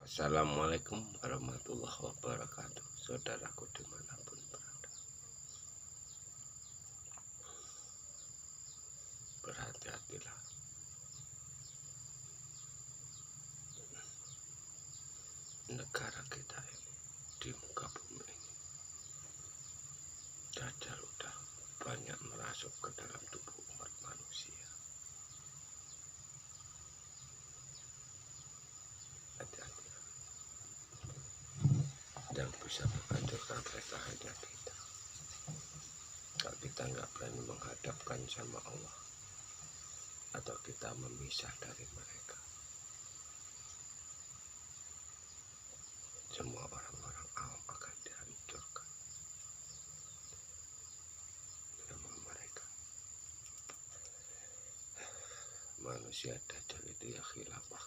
Assalamualaikum warahmatullahi wabarakatuh. Saudaraku dimanapun berada, berhati-hatilah. Negara kita ini, di muka bumi ini, Dajjal udah banyak merasuk ke dalam tubuh umat manusia. Hati-hatilah, yang bisa menghancurkan mereka hanya kita. Kalau kita nggak berani menghadapkan sama Allah, atau kita memisah dari mereka, semua orang-orang awam akan dihancurkan sama mereka. Manusia Dajjal itu ya khilafah.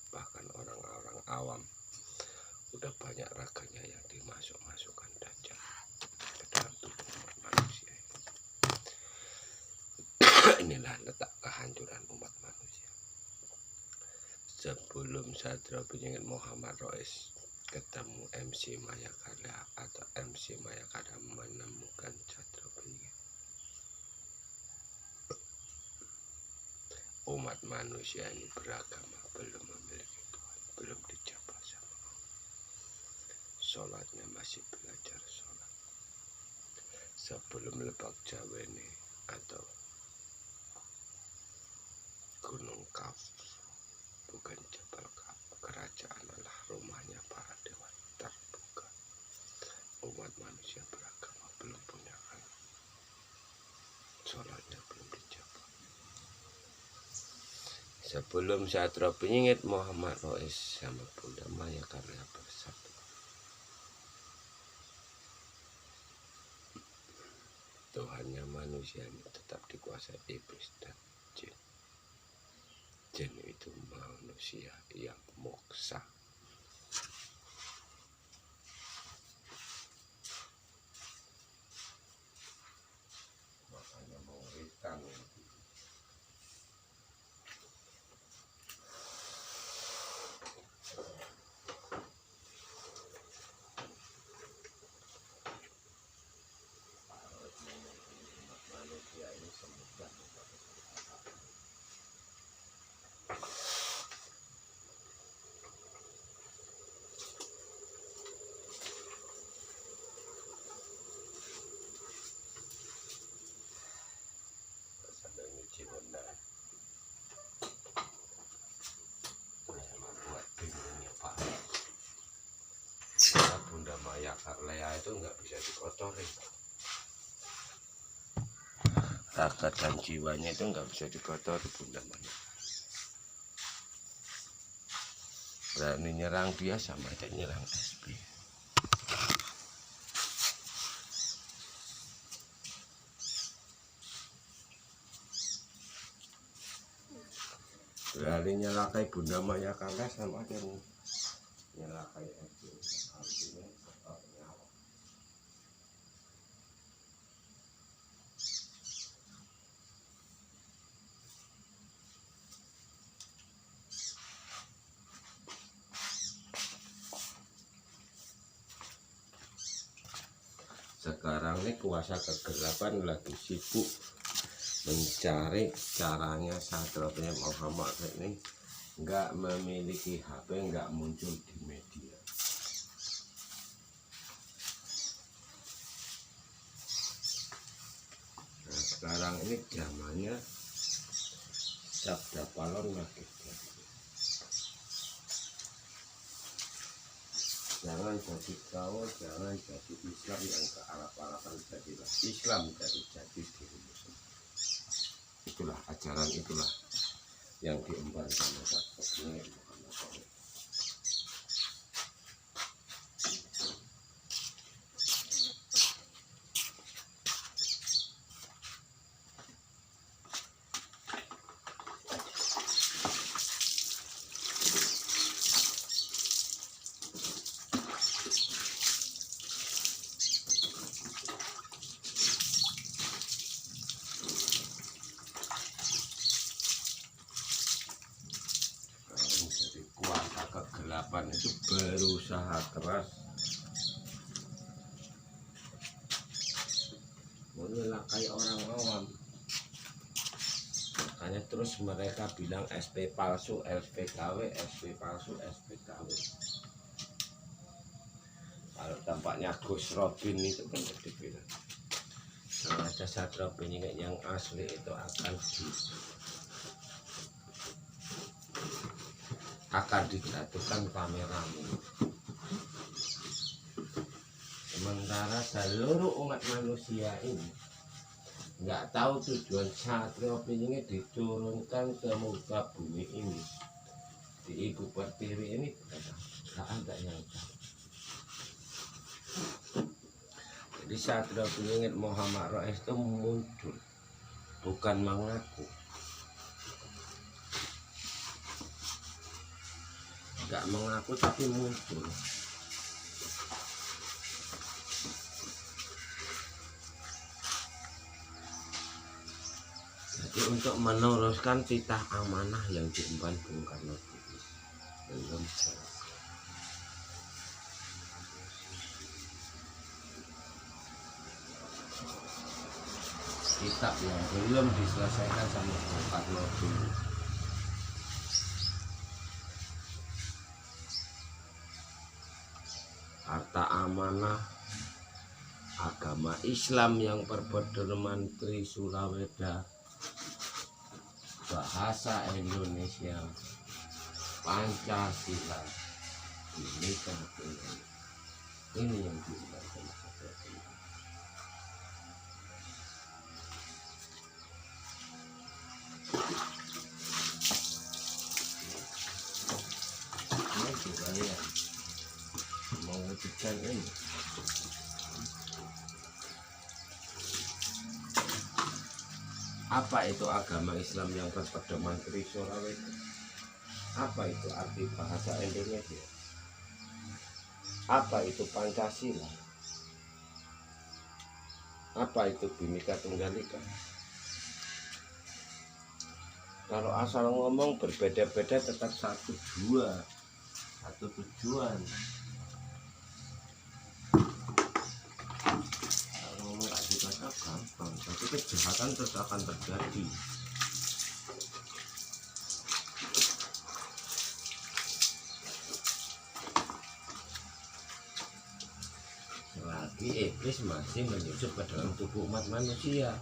Bahkan orang-orang awam udah banyak raganya yang dimasukkan Dajjal ke dalam tubuh umat manusia ini. Inilah letak kehancuran umat manusia. Sebelum Satrio Penyengit Muhammad Rois ketemu MC Mayakada atau MC Mayakada menemukan Satrio Penyengit, umat manusia ini beragama belum memiliki Tuhan, belum dijabah sama Allah. Sholatnya masih belajar sholat. Sebelum Lebak Jawene atau Gunung Kaf, bukan Jabal Kaf, kerajaan Allah, rumahnya para dewa terbuka. Umat manusia beragama belum punya anak, sholatnya belum dijabah. Sebelum Satrio Penyengit Muhammad Rois sama Bunda Mayakada bersatu, Tuhannya manusia ini tetap dikuasai iblis dan jin. Jin itu manusia yang moksa. Makanya mengerikan. Manusia ini semudah sampai nyuci benda, membuat bingungnya Pak. Karena Bunda Mayakada itu nggak bisa dikotori. Raga dan jiwanya itu nggak bisa dikotori Bunda Mayakada. Berani nyerang dia sama aja nyerang SB. Berani nyelakai Bunda Mayakada sama aja nyelakai SB. Artinya tetap nyawa. Sekarang ini kuasa kegelapan lagi sibuk mencari caranya Satrio Penyengit Muhammad ini nggak memiliki HP, nggak muncul di media. Nah, sekarang ini zamannya Sabda Palon lagi. Jangan jadi kau, jangan jadi Islam yang ke arah-arahan, jadilah Islam dari jati dirimu sendiri. Itulah ajaran, itulah yang diemban sama Satrio Penyengit Muhammad Rois. Jadi kuat Tuhan itu berusaha keras menyelakai orang awam. Makanya terus mereka bilang SP palsu, SPKW, SP palsu, SPKW. Kalau tampaknya Gus Robin itu kan dibilang kalau ada Satrio Penyingit yang asli itu akan dijatuhkan rame-rame. Sementara seluruh umat manusia ini nggak tahu tujuan Satrio Penyingit diturunkan ke muka bumi ini, di Ibu Pertiwi ini, nggak ada yang tahu. Jadi Satrio Penyingit Muhammad Rais itu muncul, bukan mengaku. Nggak mengaku tapi muncul. Jadi untuk meneruskan titah amanah yang diemban Bung Karno belum selesai. Kitab yang belum diselesaikan sama Bung Karno dulu. Harta amanah agama Islam yang berpedoman Trisulaweda, bahasa Indonesia, Pancasila, ini kan ini yang diundang sama Satrio. Ini juga ya mewujudkan ini. Apa itu agama Islam yang berpedoman Trisulaweda? Apa itu arti bahasa Indonesia? Apa itu Pancasila? Apa itu Bhinneka Tunggal Ika? Kalau asal ngomong berbeda-beda tetap satu tujuan. Kalau ngomong gak dikata gampang, tapi kejahatan terus akan terjadi. Selagi iblis masih menyusup ke dalam tubuh umat manusia.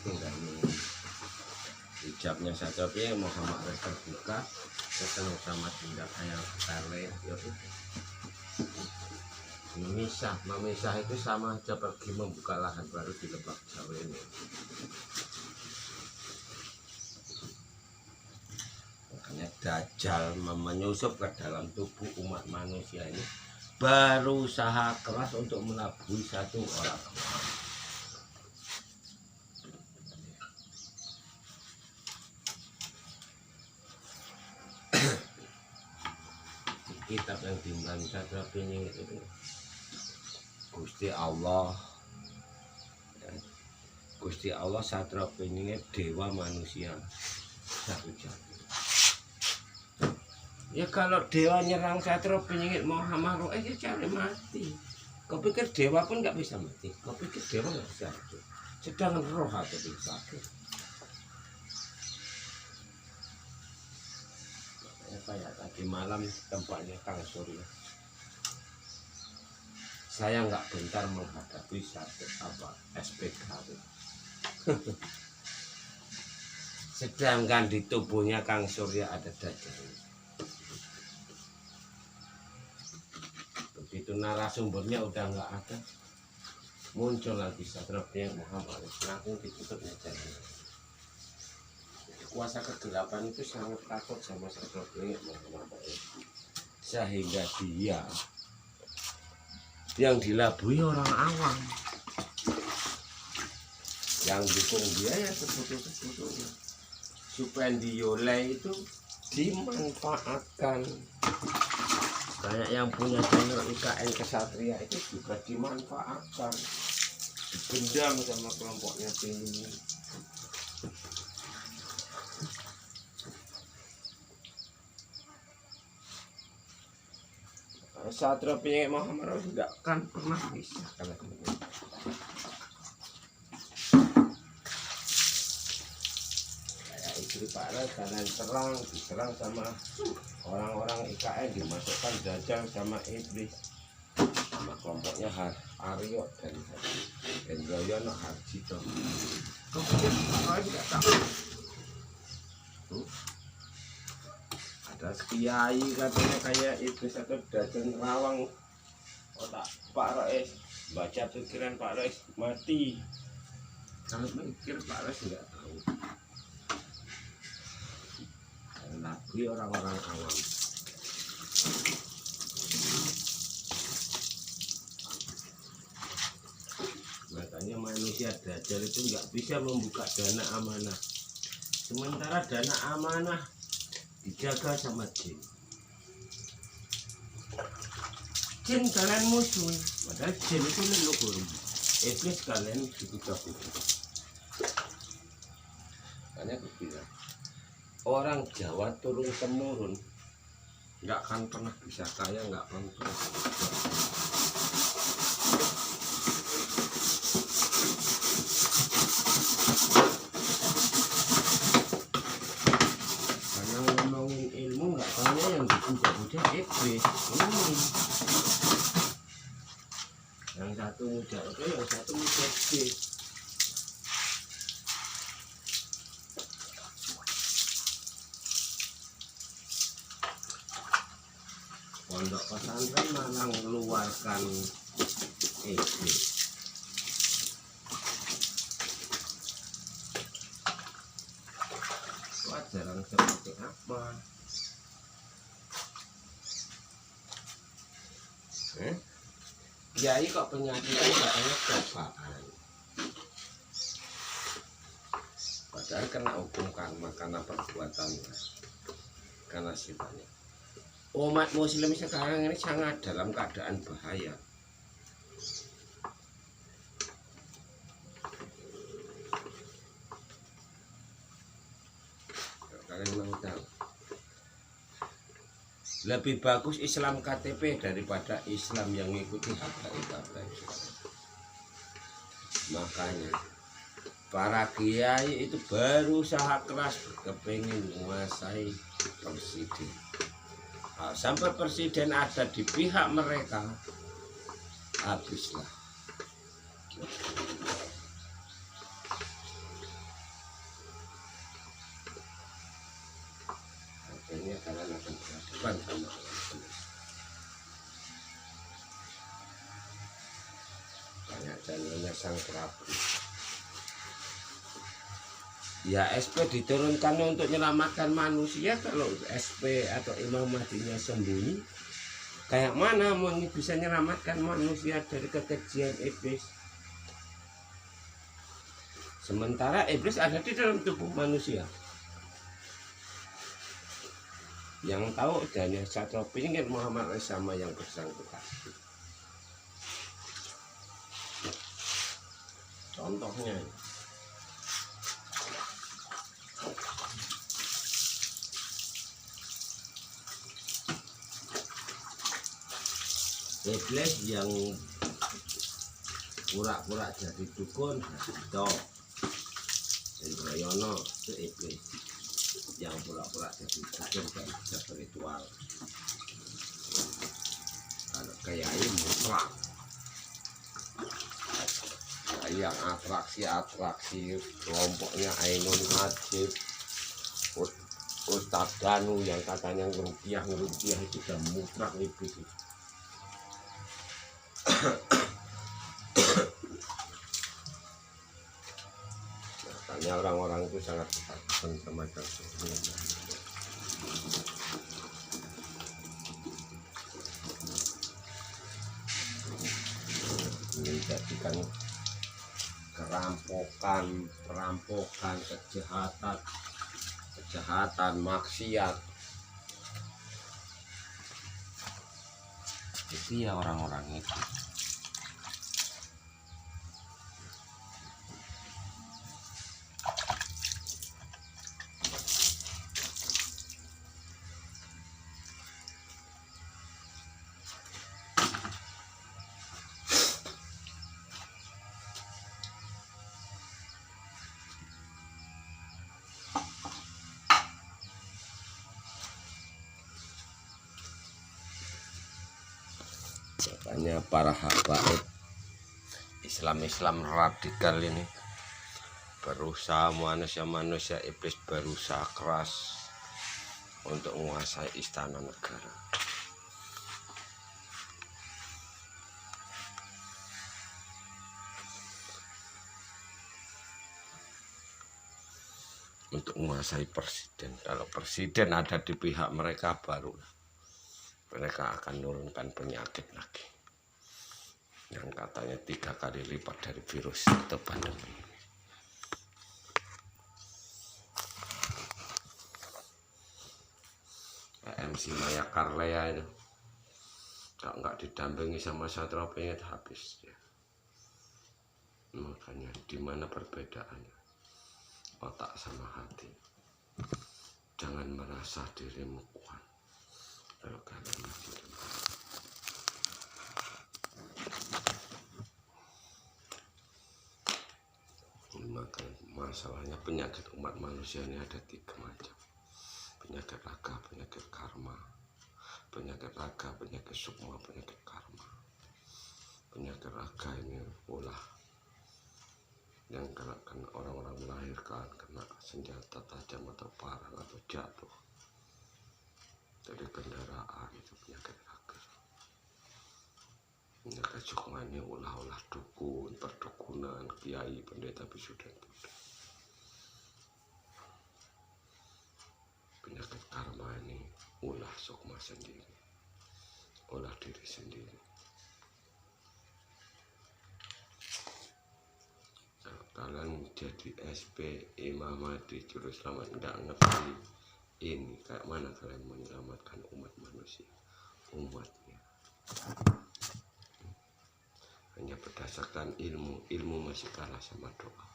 Tinggal hijabnya saja Muhammad Rais terbuka, ketemu sama tindak yang lain, memisah itu sama aja pergi membuka lahan baru di Lebak Jawa ini. Makanya Dajjal menyusup ke dalam tubuh umat manusia ini berusaha keras untuk menabui satu orang. Kitab yang diimban Satrio Penyingit itu Gusti Allah, Satrio Penyingit dewa manusia satu-satu. Ya kalau dewa nyerang Satrio Penyingit Muhammad Rais ya cari mati. Kau pikir dewa pun nggak bisa mati? Kau pikir dewa nggak bisa itu? Sedang roh atau sakit. Kayak tadi malam tempatnya Kang Surya, saya nggak bentar menghadapi satu SPKW. Sedangkan di tubuhnya Kang Surya ada Dajjal. Begitu narasumbernya udah nggak ada, muncul lagi Satrio Penyingit Muhammad Rais, langsung ditutupnya jalan. Kuasa kegelapan itu sangat takut sama Satrio Penyingit Muhammad Rais, sehingga dia yang dilabui orang awam, yang dukung dia ya sekutu-sekutunya, supaya Yole itu dimanfaatkan. Banyak yang punya channel IKN Kesatria itu juga dimanfaatkan, dipendam sama kelompoknya ini. Satria penyakit Muhammad tidak akan pernah bisa kalah. Kayak istri Pak Rai kalian diserang sama orang-orang IKN, dimasukkan Dajjal sama iblis, sama kelompoknya Aryo dan Yono Harjito. Kemudian Pak Rai tidak tahu. Ada kiai katanya kayak iblis atau Dajjal rawang otak Pak Rais, baca pikiran Pak Rais mati. Kalau mikir Pak Rais nggak tahu. Lagi orang-orang awam. Makanya manusia Dajjal itu nggak bisa membuka dana amanah. Sementara dana amanah dijaga sama jin. Jin kalian musuh, padahal jin itu leluhur. Iblis kalian dipuja-puja. Makanya aku bilang, orang Jawa turun temurun nggak akan pernah bisa kaya, nggak akan pernah. Karena ngomongin ilmu nggak taunya yang dipuja-puja iblis. Yang satu muda itu, yang satu muda iblis. Pondok pesantren malah mengeluarkan iblis. Ajaran seperti apa? Kiai kok penyakitan katanya cobaan. Padahal kena hukum karma karena perbuatannya, karena sifatnya. Umat muslim sekarang ini sangat dalam keadaan bahaya. Kalian mau tahu, lebih bagus Islam KTP daripada Islam yang mengikuti ibadah. Makanya para kiai itu berusaha keras kepingin menguasai presiden. Sampai presiden ada di pihak mereka, habislah. Akhirnya kalian akan berhadapan sama Allah. Banyak jalannya sang Prabu. Ya SP diturunkan untuk menyelamatkan manusia. Kalau SP atau Imam Mahdinya sembunyi, kayak mana mau bisa menyelamatkan manusia dari kekejian iblis? Sementara iblis ada di dalam tubuh manusia. Yang tahu adanya satu pinggir Muhammad sama yang bersangkutan. Contohnya, iblis yang pura-pura jadi dukun, Harjito, Yono itu iblis yang pura-pura jadi dukun dan spiritual. Kalau kiai mutlak, yang atraksi kelompoknya Ainun Najib, Ustadz Danu yang katanya ngerupiah itu sudah mutlak iblis. Makanya orang-orang itu sangat ketakutan sama Dajjal. Menjadikan perampokan, kejahatan, maksiat. Itu ya orang-orang itu. Makanya para habaib Islam radikal ini berusaha, manusia iblis berusaha keras untuk menguasai istana negara. Untuk menguasai presiden. Kalau presiden ada di pihak mereka, baru mereka akan menurunkan penyakit lagi yang katanya 3 kali lipat dari virus atau pandemi. MC Maya Karlea itu kalau nggak didampingi sama Satrio Piningit habis ya. Makanya di mana perbedaannya otak sama hati. Jangan merasa dirimu kuat kalau kalian masih lemah. Maka masalahnya penyakit umat manusia ini ada 3 macam. Penyakit raga, penyakit karma. Penyakit raga, penyakit sukma, penyakit karma. Penyakit raga ini ulah yang kena orang-orang melahirkan, kena senjata tajam atau parang atau jatuh dari kendaraan, itu penyakit raga. Penyakit sukma ini ulah-ulah dukun, perdukunan, kiai, pendeta, bisu dan buddha. Penyakit karma ini ulah sukma sendiri, ulah diri sendiri. Kalau kalian jadi SP Imam Mahdi Juru Selamat nggak ngerti ini, kayak mana kalian menyelamatkan umat manusia, umatnya? Hanya berdasarkan ilmu masih kalah sama doa.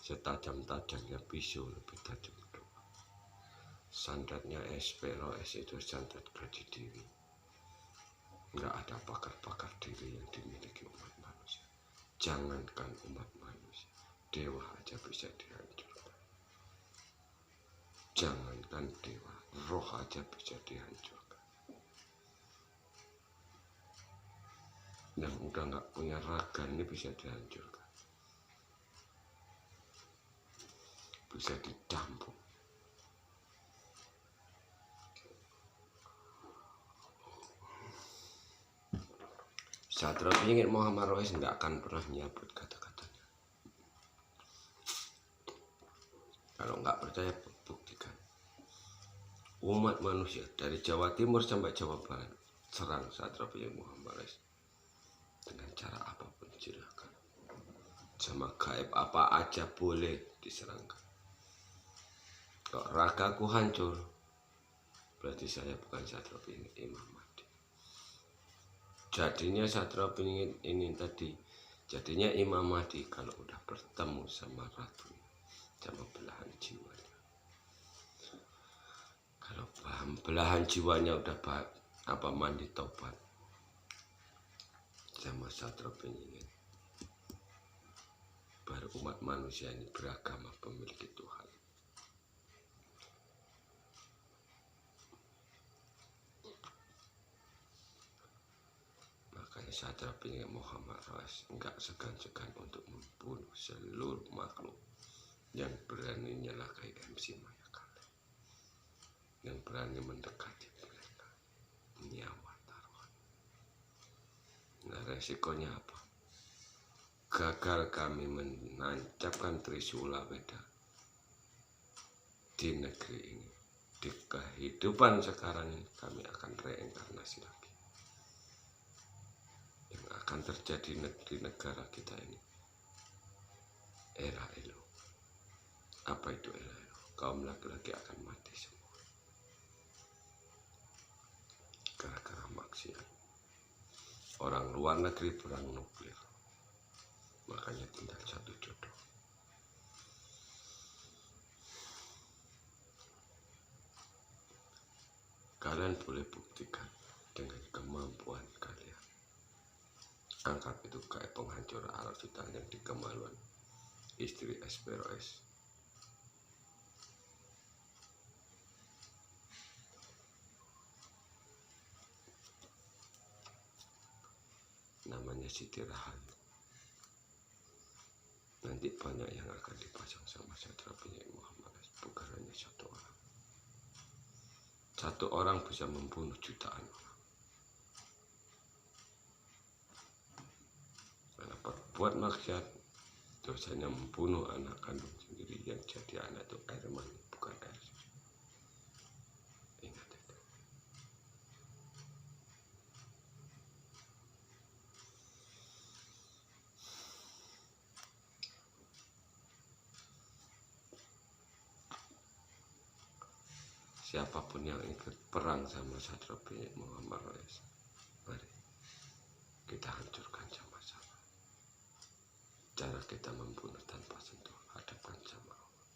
Setajam-tajamnya pisau lebih tajam doa. Sandatnya SPROS itu sandat gaji diri. Nggak ada pakar-pakar diri yang dimiliki umat manusia. Jangankan umat manusia, dewa aja bisa dihancurkan. Jangankan dewa, roh aja bisa dihancurkan. Yang udah nggak punya raga ini bisa dihancurkan, bisa didampung. Satrio Piningit Muhammad Rais nggak akan pernah nyabut kata-katanya. Kalau nggak percaya, buktikan. Umat manusia dari Jawa Timur sampai Jawa Barat serang Satrio Piningit Muhammad Rais dengan cara apapun, silakan. Sama gaib apa aja boleh diserangkan. Kalau ragaku hancur, berarti saya bukan Satrio Piningit Imam Mahdi. Jadinya Satrio Piningit ini tadi, jadinya Imam Mahdi kalau udah bertemu sama ratu, sama belahan jiwanya. Kalau belahan jiwanya udah mandi tobat sama Satrio Piningit, baru umat manusia ini beragama memiliki Tuhan. Makanya Satrio Piningit Muhammad Rais enggak segan-segan untuk membunuh seluruh makhluk yang berani nyelakai MC Maya Karlea, yang berani mendekati mereka, nyawa taruhan. Nah, resikonya apa? Gagal kami menancapkan Trisula Weda di negeri ini. Di kehidupan sekarang ini kami akan reinkarnasi lagi. Yang akan terjadi di negara kita ini era Elo. Apa itu era Elo? Kaum laki-laki akan mati semua gara-gara maksiat. Orang luar negeri perang nuklir, makanya tinggal 1 jodoh. Kalian boleh buktikan dengan kemampuan kalian. Angkat itu kayak penghancur alat vital yang di Kemaluan, istri SPROS. namanya Siti Rahayu. Nanti banyak yang akan dipasang sama Satria Penyair Muhammad, bukan hanya satu orang. Satu orang bisa membunuh jutaan orang. Karena berbuat maksiat, dosanya membunuh anak kandung sendiri, yang jadi anak itu air mani, bukan air susu. Ingat itu. Siapapun yang ikut perang sama Satria Penyair Muhammad, mari kita hancurkan sama-sama. Cara kita membunuh tanpa sentuh, hadapkan sama Allah.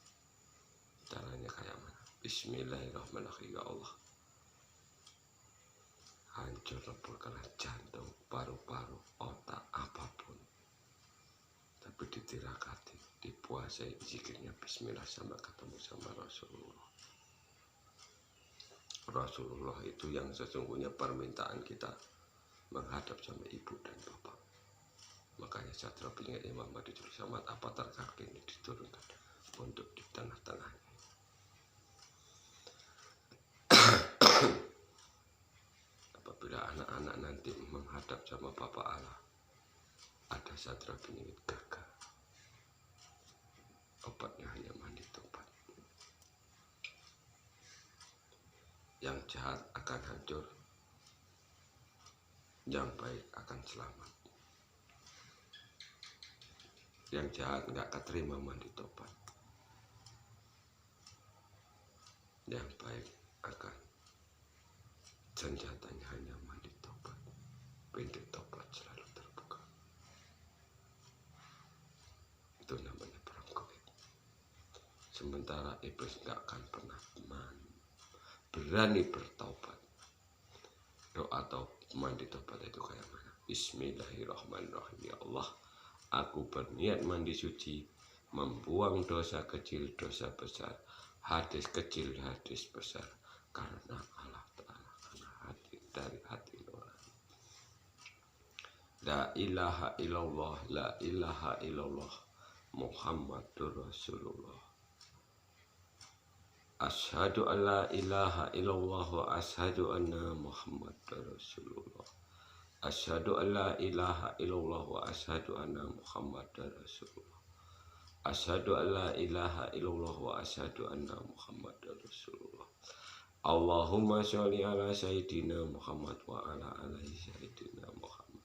Caranya kayak mana? Bismillahirrahmanirrahim. Ya Allah, hancur leburkanlah jantung, paru-paru, otak, apapun. Tapi ditirakati, dipuasai, zikirnya Bismillah sampai ketemu sama Rasulullah. Rasulullah itu yang sesungguhnya permintaan kita menghadap sama ibu dan bapak. Makanya Satria Penyair Muhammad ditulis sama Avatar kaki ini diturunkan untuk di tengah-tengahnya. Apabila anak-anak nanti menghadap sama Bapak Allah, ada Satria Penyair gagal. Obatnya hanya mandi tobat. Yang jahat akan hancur, yang baik akan selamat. Yang jahat nggak keterima mandi tobat. Yang baik akan senjatanya hanya mandi tobat. Pintu tobat selalu terbuka. Itu namanya perang goib. Sementara iblis nggak akan pernah berani bertobat. Doa atau mandi tobat itu kayak mana? Bismillahirrahmanirrahim. Ya Allah, aku berniat mandi suci, membuang dosa kecil, dosa besar, hadis kecil, hadis besar, karena Allah Ta'ala, karena hati, dari hati nurani. La ilaha illallah, la ilaha illallah, Muhammadur Rasulullah. Asyhadu an la ilaha illallah wa asyhadu anna Muhammadar Rasulullah. Asyhadu an la ilaha illallah wa asyhadu anna Muhammadar Rasulullah. Asyhadu an la ilaha illallah wa asyhadu anna Muhammadar Rasulullah. Allahumma sholli ala sayyidina Muhammad wa ala alihi sayyidina Muhammad.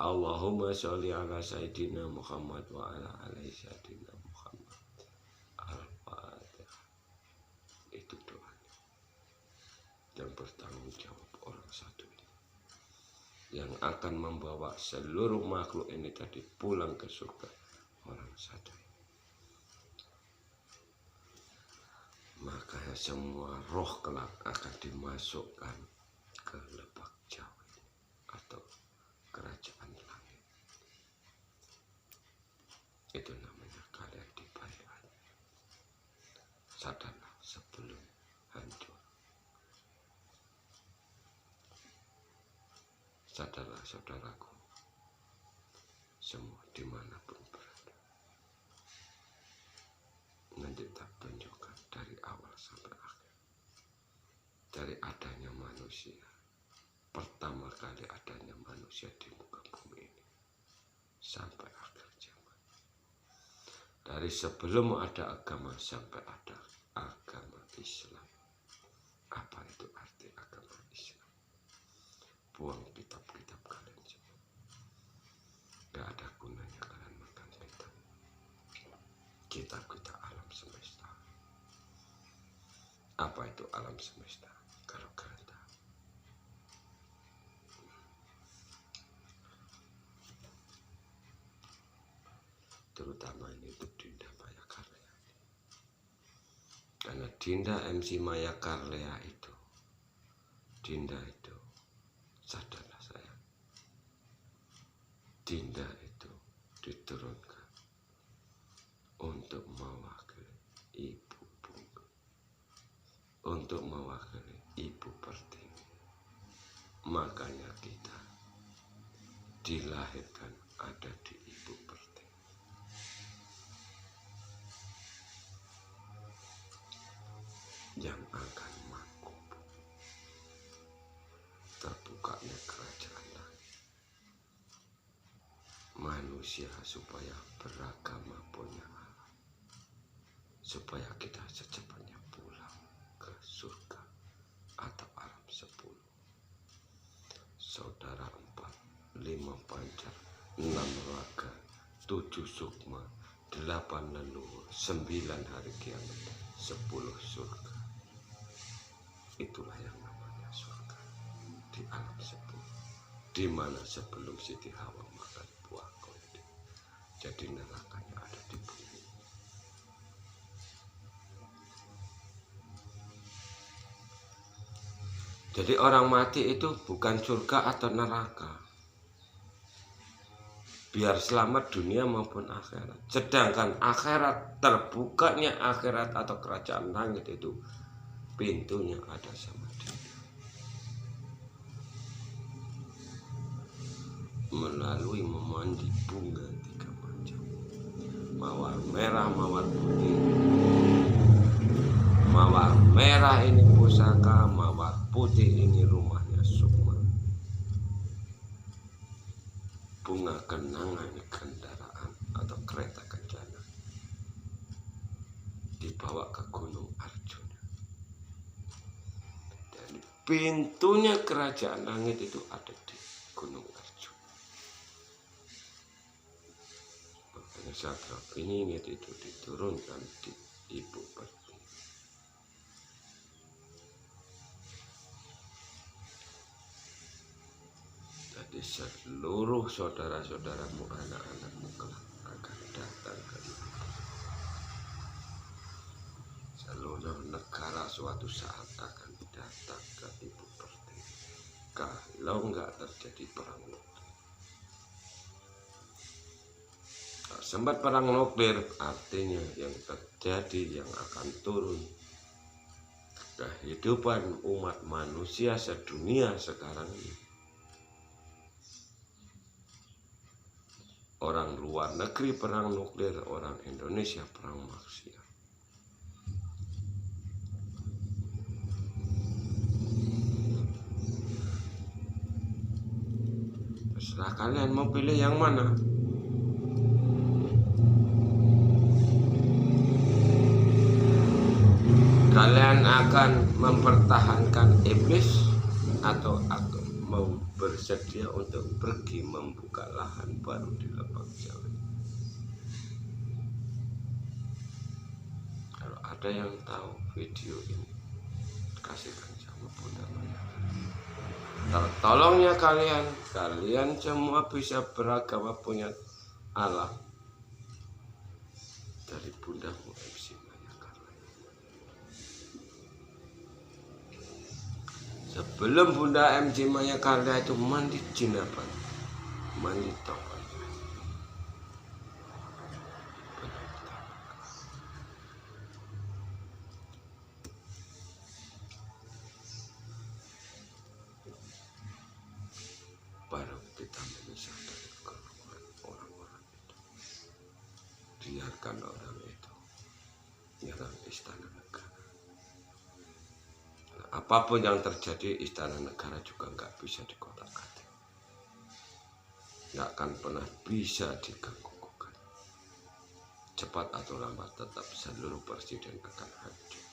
Allahumma sholli ala sayyidina Muhammad wa ala alihi sayyidina Muhammad. Itu doanya yang bertanggung jawab orang satu ini, yang akan membawa seluruh makhluk ini tadi pulang ke surga, orang satu ini. Maka semua roh kelak akan dimasukkan ke lebak Jawa atau kerajaan langit. Itu namanya kalian dibayar. Sadarlah sebelum hancur. Sadarlah saudaraku, semua dimanapun berada. Nanti tak tunjukkan dari awal sampai akhir. Dari adanya manusia, pertama kali adanya manusia di muka bumi ini, sampai akhir zaman. Dari sebelum ada agama sampai ada agama Islam. Apa itu arti agama Islam? Buang kitab-kitab kalian semua. Gak ada gunanya kalian makan kitab. Kitab-kitab alam semesta. Apa itu alam semesta? Kalau kalian tahu. Terutama ini untuk Dinda Maya Karlea. Karena Dinda MC Maya Karlea itu, Dinda itu, sadarlah sayang, Dinda itu diturunkan untuk mewakili Ibu Bungku, untuk mewakili Ibu Pertiwi. Makanya kita dilahirkan ada di ibu perut yang akan makubur. Terbukanya kerajaan langit. Manusia supaya beragama punya Allah, supaya kita secepatnya pulang ke surga atau alam 10. Saudara 4, 5 pancar, 6 raga, 7 sukma, 8 leluhur, 9 hari kiamat, 10 surga. Itulah yang namanya surga di alam 10, di mana sebelum Siti Hawa makan buah koin. Jadi nerakanya ada di bumi. Jadi orang mati itu bukan surga atau neraka, biar selamat dunia maupun akhirat. Sedangkan akhirat, terbukanya akhirat atau kerajaan langit itu pintunya ada sama dia, melalui memandi bunga 3 macam, mawar merah, mawar putih. Mawar merah ini pusaka, mawar putih ini rumahnya sukma. Bunga kenangan kendaraan atau kereta kencana dibawa ke Gunung Arjuna. Dan pintunya kerajaan langit itu ada di Gunung Arjuna. Makanya saya ingin itu diturunkan di ibu perut. Jadi seluruh saudara-saudaramu, anak-anakmu kelak akan datang ke ibu. Seluruh negara suatu saat akan datang ke ibu pertiwi. Kalau nggak terjadi perang nuklir. Sempat perang nuklir artinya yang terjadi, yang akan turun kehidupan umat manusia sedunia sekarang ini. Orang luar negeri perang nuklir, orang Indonesia perang maksiat. Terserah kalian mau pilih yang mana. Kalian akan mempertahankan iblis atau mau bersedia untuk pergi membuka lahan baru di lapang sawit. Kalau ada yang tahu video ini, kasihkan sama Bunda Maya. Tolongnya kalian semua bisa beragama punya Allah dari Bundamu MC Maya Carla. Sebelum Bunda MC Maya Carla itu mandi jinabat, mandi topan. Baru kita memisah dari golongan orang-orang itu. Biarkan orang itu nyerang istana negara. Nah, apapun yang terjadi, istana negara juga nggak bisa dikotak-katik. Nggak akan pernah bisa diganggu-gugat. Cepat atau lambat tetap seluruh presiden akan hancur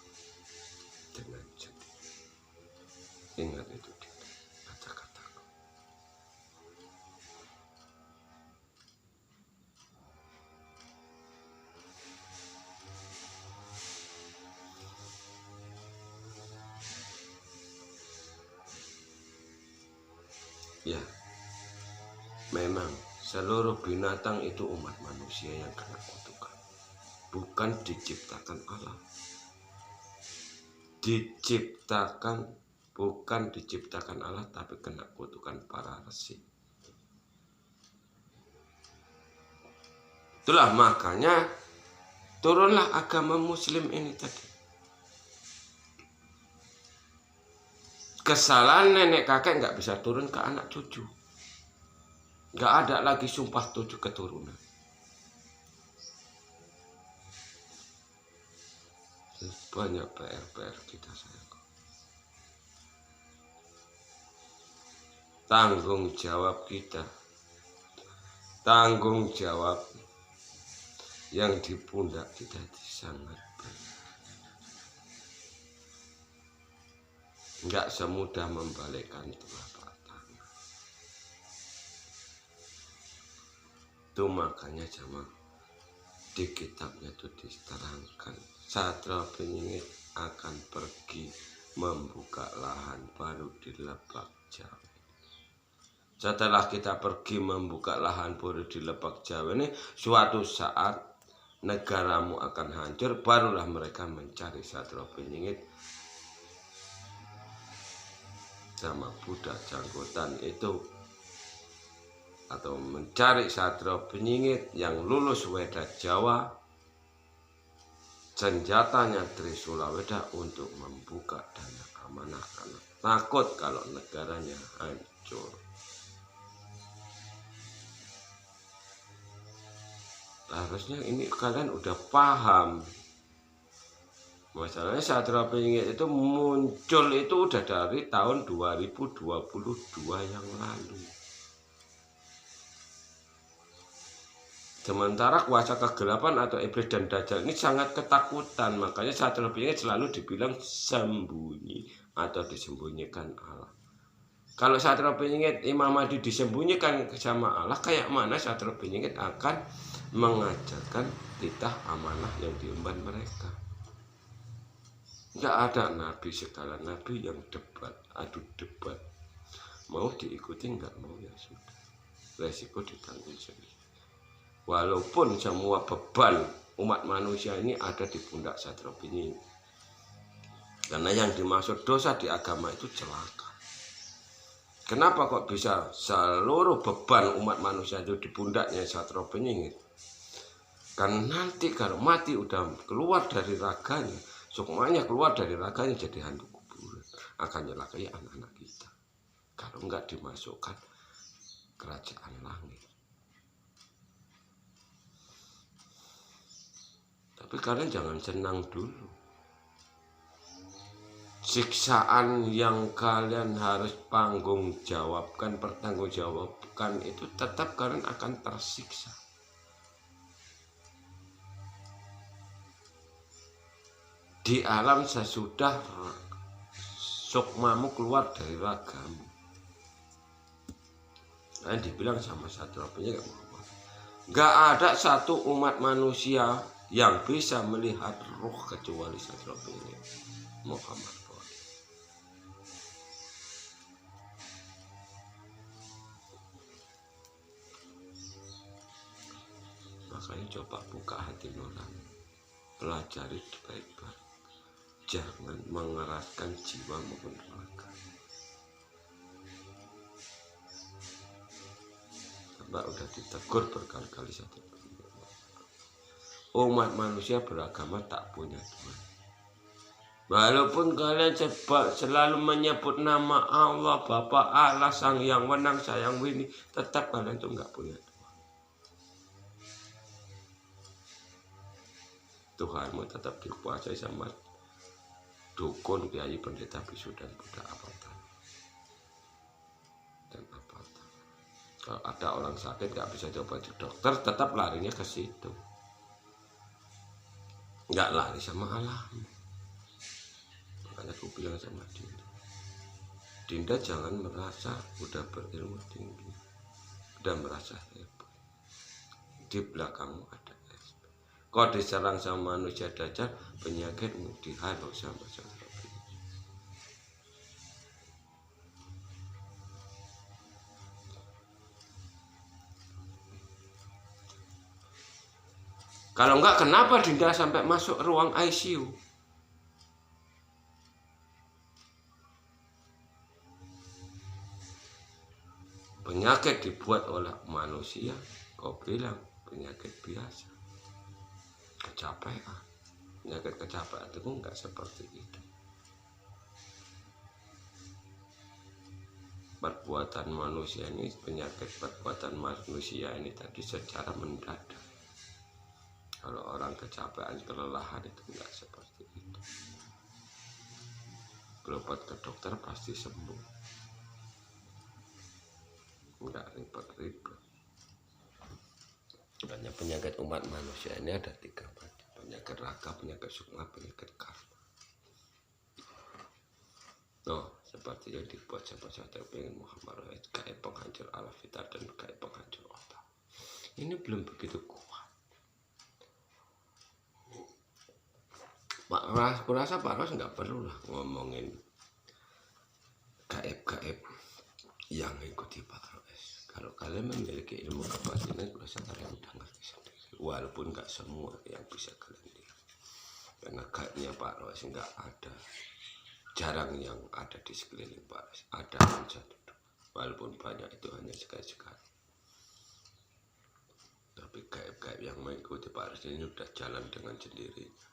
dengan sendiri. Ingat itu kata-kataku. Ya, memang seluruh binatang itu umat manusia yang kena kutukan. Bukan diciptakan Allah. Bukan diciptakan Allah, tapi kena kutukan para resi. Itulah makanya turunlah agama Muslim ini tadi. Kesalahan nenek kakek nggak bisa turun ke anak cucu. Nggak ada lagi sumpah 7 keturunan. Banyak PR kita sayang. Tanggung jawab kita, tanggung jawab yang di pundak kita itu sangat berat. Nggak semudah membalikkan telapak tangan. Itu makanya sama di kitabnya itu diterangkan, Satrio Benyingit akan pergi membuka lahan baru di Lebak Jawa. Setelah kita pergi membuka lahan baru di Lebak Jawa ini, suatu saat negaramu akan hancur, barulah mereka mencari Satrio Benyingit sama budak janggotan itu, atau mencari Satrio Benyingit yang lulus Weda Jawa, senjatanya Trisula Weda untuk membuka dana amanah karena takut kalau negaranya hancur. Harusnya ini kalian udah paham. Masalahnya Satrio Benyingit itu muncul itu udah dari tahun 2022 yang lalu. Sementara kuasa kegelapan atau iblis dan dajjal ini sangat ketakutan. Makanya Satrio Benyingit selalu dibilang sembunyi atau disembunyikan Allah. Kalau Satrio Benyingit Imam Mahdi disembunyikan sama Allah, kayak mana Satrio Benyingit akan mengajarkan titah amanah yang diemban mereka? Nggak ada nabi segala nabi yang debat, adu debat. Mau diikuti nggak mau ya sudah, resiko ditanggung sendiri. Walaupun semua beban umat manusia ini ada di pundak Satrio Benyingit, karena yang dimaksud dosa di agama itu celaka. Kenapa kok bisa seluruh beban umat manusia itu di pundaknya Satrio Benyingit? Karena nanti kalau mati udah keluar dari raganya, sukmanya keluar dari raganya jadi hantu kuburan, akan nyelakai anak-anak kita kalau nggak dimasukkan kerajaan langit. Tapi kalian jangan senang dulu. Siksaan yang kalian harus pertanggungjawabkan itu tetap kalian akan tersiksa. Di alam sesudah sukmamu keluar dari ragamu. Nah, dibilang sama Satrio Benyingit, nggak ada satu umat manusia yang bisa melihat ruh kecuali Satrio Benyingit Muhammad. Makanya coba buka hati nurani, pelajari baik-baik. Jangan mengeraskan jiwa maupun raga. Mbak udah ditegur berkali-kali satu. Umat manusia beragama tak punya Tuhan. Walaupun kalian selalu menyebut nama Allah, Bapa Allah, Sang Yang Wenang, Sayang Wini, tetap kalian tuh nggak punya Tuhan. Tuhanmu tetap dikuasai sama dukun, kiai, pendeta, bisu, dan budak apatan. Kalau ada orang sakit nggak bisa coba ke dokter, tetap larinya ke situ. Nggak lari sama Allah. Makanya aku bilang sama Dinda jangan merasa udah berilmu tinggi, udah merasa hebat. Di belakangmu ada es. Kau diserang sama manusia dajjal, penyakitmu dihalau sama Satrio Benyingit. Kalau enggak, kenapa Dinda sampai masuk ruang ICU? Penyakit dibuat oleh manusia, kau bilang penyakit biasa. Kecapean. Penyakit kecapean itu enggak seperti itu. perbuatan manusia ini, penyakit perbuatan manusia ini tadi secara mendadak. Kalau orang kecapean, kelelahan itu enggak seperti itu. Berobat ke dokter pasti sembuh, enggak ribet-ribet. Hanya penyakit umat manusia ini ada 3 macam: penyakit raga, penyakit sukma, penyakit karma. Seperti yang dibuat siapa-siapa pengen Muhammad Rais, kayak penghancur alafitar dan kayak penghancur otak. Ini belum begitu kuat. Aku rasa Pak Ros nggak perlu lah ngomongin gaib-gaib yang ikuti Pak Ros. Kalau kalian memiliki ilmu kebatinan, rasa kalian udah ngerti sendiri. Walaupun nggak semua yang bisa kalian lihat, karena gaibnya Pak Ros nggak ada. Jarang yang ada di sekeliling Pak Ros. Ada satu, walaupun banyak itu hanya sekali-sekali. Tapi gaib-gaib yang mengikuti Pak Ros ini udah jalan dengan sendirinya.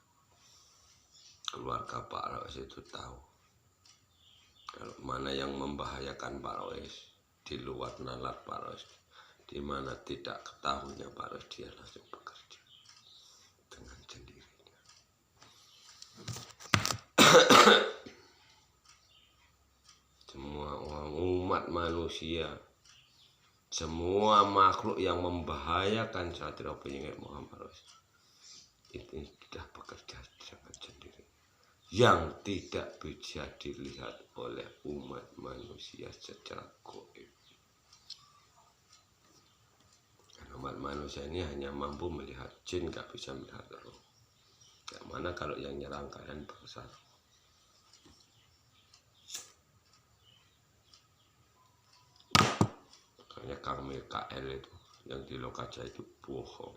Keluarga Pak Ros itu tahu kalau mana yang membahayakan Pak Ros, di luar nalar Pak Ros, di mana tidak ketahuinya Pak Ros, dia langsung bekerja dengan sendirinya. Semua umat manusia, semua makhluk yang membahayakan Satria Penyihir Muhammad Ros itu sudah bekerja dengan sendiri, yang tidak bisa dilihat oleh umat manusia secara gaib. Karena umat manusia ini hanya mampu melihat jin, nggak bisa melihat roh. Yang mana kalau yang nyerang kalian bangsa, makanya Kang Mikael itu yang di Lokaja itu bohong.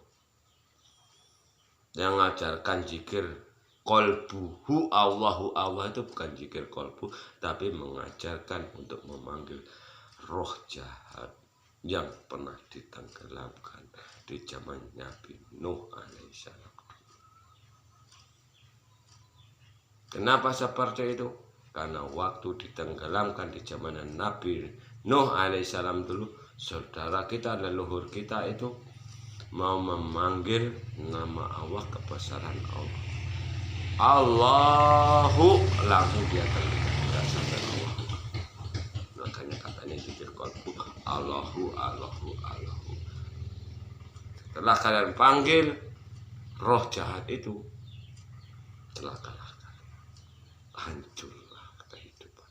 Yang mengajarkan zikir kolbuhu Allahu Allah itu bukan zikir kolbu, tapi mengajarkan untuk memanggil roh jahat yang pernah ditenggelamkan di zaman Nabi Nuh alaihissalam. Kenapa seperti itu? Karena waktu ditenggelamkan di zaman Nabi Nuh alaihissalam dulu, saudara kita, leluhur kita itu mau memanggil nama Allah, kebesaran Allah. Allahu, langsung dia terlihat, tidak sampai Allah. Makanya katanya zikir qalbu, Allahu, Allahu, Allahu. Setelah kalian panggil, roh jahat itu telah kalahkan, hancurlah kehidupan.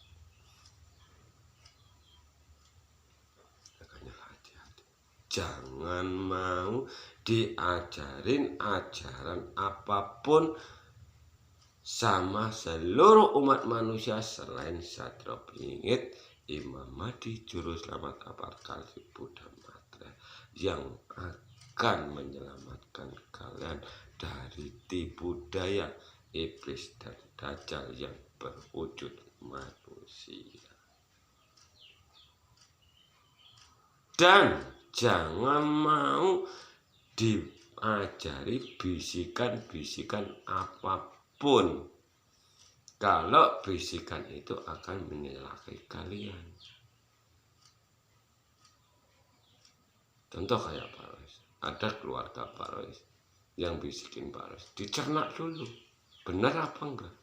Makanya hati-hati, jangan mau diajarin ajaran apapun sama seluruh umat manusia selain Satria Penyihir Imam Mahdi Juru Selamat Apar Kalsi Buddha Matra, yang akan menyelamatkan kalian dari tipu daya iblis dan dajjal yang berwujud manusia. Dan jangan mau diajari bisikan-bisikan apapun, kalau bisikan itu akan menyalahi kalian. Contoh kayak Pak Ros, ada keluarga Pak Ros yang bisikin Pak Ros, dicerna dulu, benar apa enggak.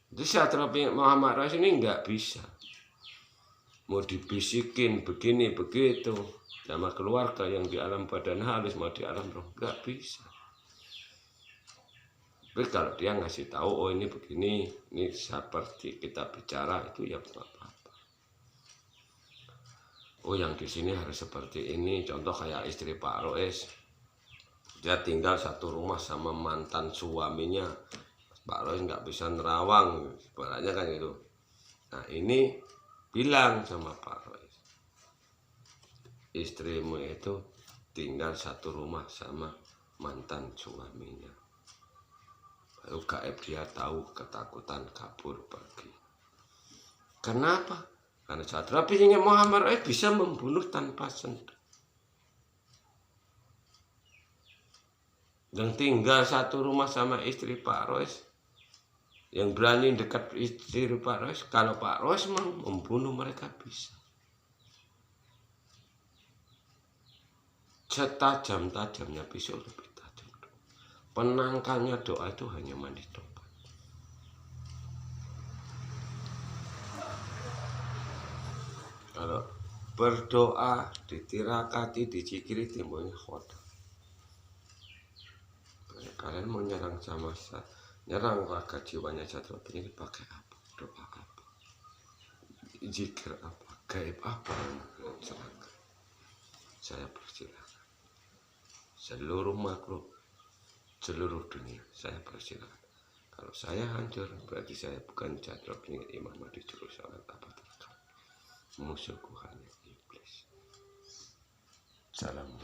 Jadi Satria Penyihir Muhammad Ros ini enggak bisa mau dibisikin begini begitu sama keluarga yang di alam badan halus, mau di alam roh, nggak bisa. Tapi kalau dia ngasih tahu, oh ini begini, ini seperti kita bicara, itu ya nggak apa-apa. Oh yang di sini harus seperti ini. Contoh kayak istri Pak Ros, dia tinggal satu rumah sama mantan suaminya. Pak Ros nggak bisa nerawang, sebenarnya kan gitu. Nah ini bilang sama Pak Ros, istrimu itu tinggal satu rumah sama mantan suaminya. Lalu gaib dia tahu, ketakutan kabur pergi. Kenapa? Karena Satria Penyihir Muhammad Ros bisa membunuh tanpa sentuh. Dan tinggal satu rumah sama istri Pak Ros, Yang berani dekat istri Pak Rois, kalau Pak Rois mau membunuh mereka bisa. Setajam-tajamnya pisau lebih tajam. Penangkalnya doa itu hanya mandi tobat. Kalau berdoa ditirakati, dicikiri, timbulnya khoda. Kalian mau nyerang sama saya, nyerang raga jiwanya jatuh ini pakai apa? Doa apa? Zikir apa? Gaib apa? Silakan. Saya persilakan. Seluruh makhluk, seluruh dunia, saya persilakan. Kalau saya hancur, berarti saya bukan jadrok dengan Imam Mahdi Jerusalem apa terkait. Musuhku hanya iblis. Salam.